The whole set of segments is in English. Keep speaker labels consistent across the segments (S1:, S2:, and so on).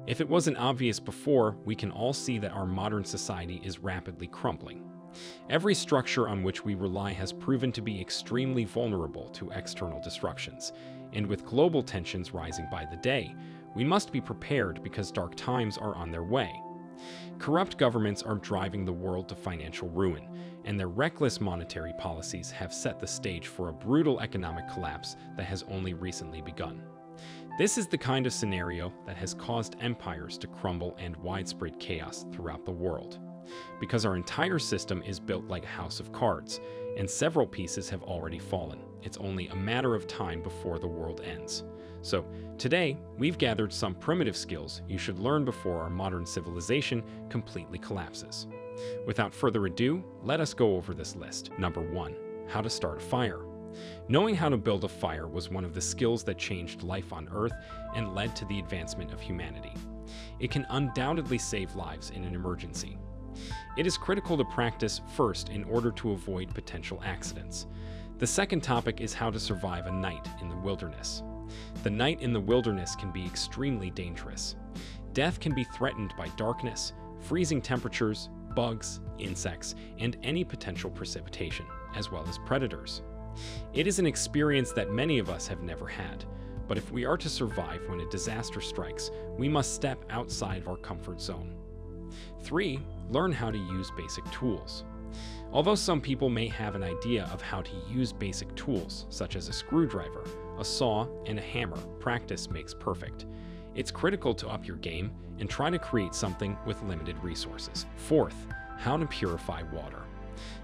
S1: If it wasn't obvious before, we can all see that our modern society is rapidly crumbling. Every structure on which we rely has proven to be extremely vulnerable to external disruptions, and with global tensions rising by the day, we must be prepared because dark times are on their way. Corrupt governments are driving the world to financial ruin, and their reckless monetary policies have set the stage for a brutal economic collapse that has only recently begun. This is the kind of scenario that has caused empires to crumble and widespread chaos throughout the world. Because our entire system is built like a house of cards, and several pieces have already fallen, it's only a matter of time before the world ends. So, today, we've gathered some primitive skills you should learn before our modern civilization completely collapses. Without further ado, let us go over this list. Number 1. How to start a fire. Knowing how to build a fire was one of the skills that changed life on Earth and led to the advancement of humanity. It can undoubtedly save lives in an emergency. It is critical to practice first in order to avoid potential accidents. The second topic is how to survive a night in the wilderness. The night in the wilderness can be extremely dangerous. Death can be threatened by darkness, freezing temperatures, bugs, insects, and any potential precipitation, as well as predators. It is an experience that many of us have never had, but if we are to survive when a disaster strikes, we must step outside of our comfort zone. 3. Learn how to use basic tools. Although some people may have an idea of how to use basic tools, such as a screwdriver, a saw, and a hammer, practice makes perfect. It's critical to up your game and try to create something with limited resources. 4th, how to purify water.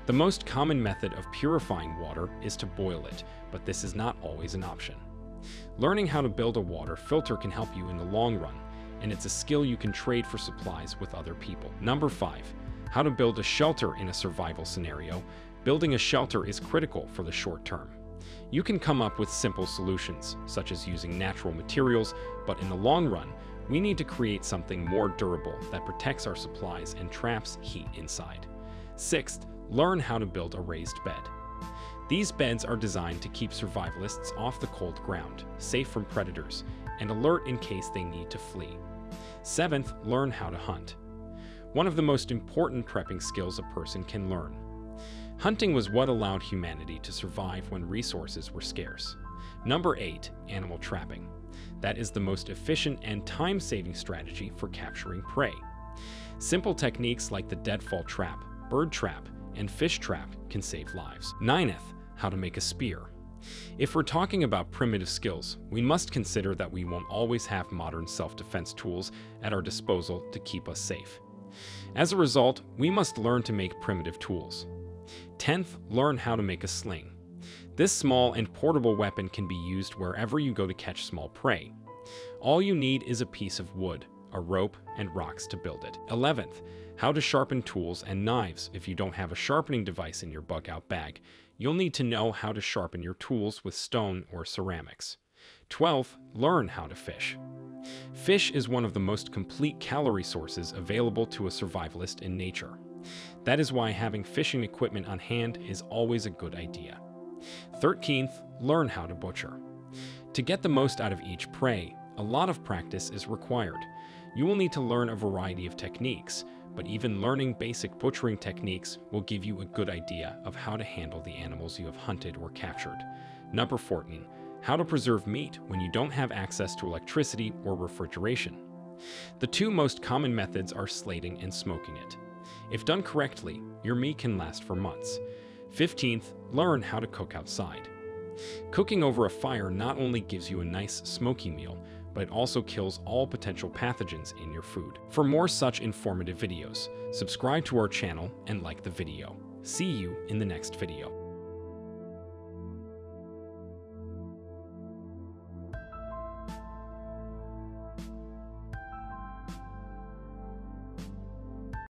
S1: The most common method of purifying water is to boil it, but this is not always an option. Learning how to build a water filter can help you in the long run, and it's a skill you can trade for supplies with other people. Number 5. How to build a shelter in a survival scenario. Building a shelter is critical for the short term. You can come up with simple solutions, such as using natural materials, but in the long run, we need to create something more durable that protects our supplies and traps heat inside. 6th, learn how to build a raised bed. These beds are designed to keep survivalists off the cold ground, safe from predators, and alert in case they need to flee. 7th, learn how to hunt. One of the most important prepping skills a person can learn. Hunting was what allowed humanity to survive when resources were scarce. Number 8, animal trapping. That is the most efficient and time-saving strategy for capturing prey. Simple techniques like the deadfall trap, bird trap, and fish trap can save lives. 9th, how to make a spear. If we're talking about primitive skills, we must consider that we won't always have modern self-defense tools at our disposal to keep us safe. As a result, we must learn to make primitive tools. 10th, learn how to make a sling. This small and portable weapon can be used wherever you go to catch small prey. All you need is a piece of wood, a rope, and rocks to build it. 11th, how to sharpen tools and knives. If you don't have a sharpening device in your bug-out bag, you'll need to know how to sharpen your tools with stone or ceramics. 12th, learn how to fish. Fish is one of the most complete calorie sources available to a survivalist in nature. That is why having fishing equipment on hand is always a good idea. 13th, learn how to butcher. To get the most out of each prey, a lot of practice is required. You will need to learn a variety of techniques, but even learning basic butchering techniques will give you a good idea of how to handle the animals you have hunted or captured. Number 14, how to preserve meat when you don't have access to electricity or refrigeration. The two most common methods are slating and smoking it. If done correctly, your meat can last for months. 15th, learn how to cook outside. Cooking over a fire not only gives you a nice smoky meal, but it also kills all potential pathogens in your food. For more such informative videos, subscribe to our channel and like the video. See you in the next video.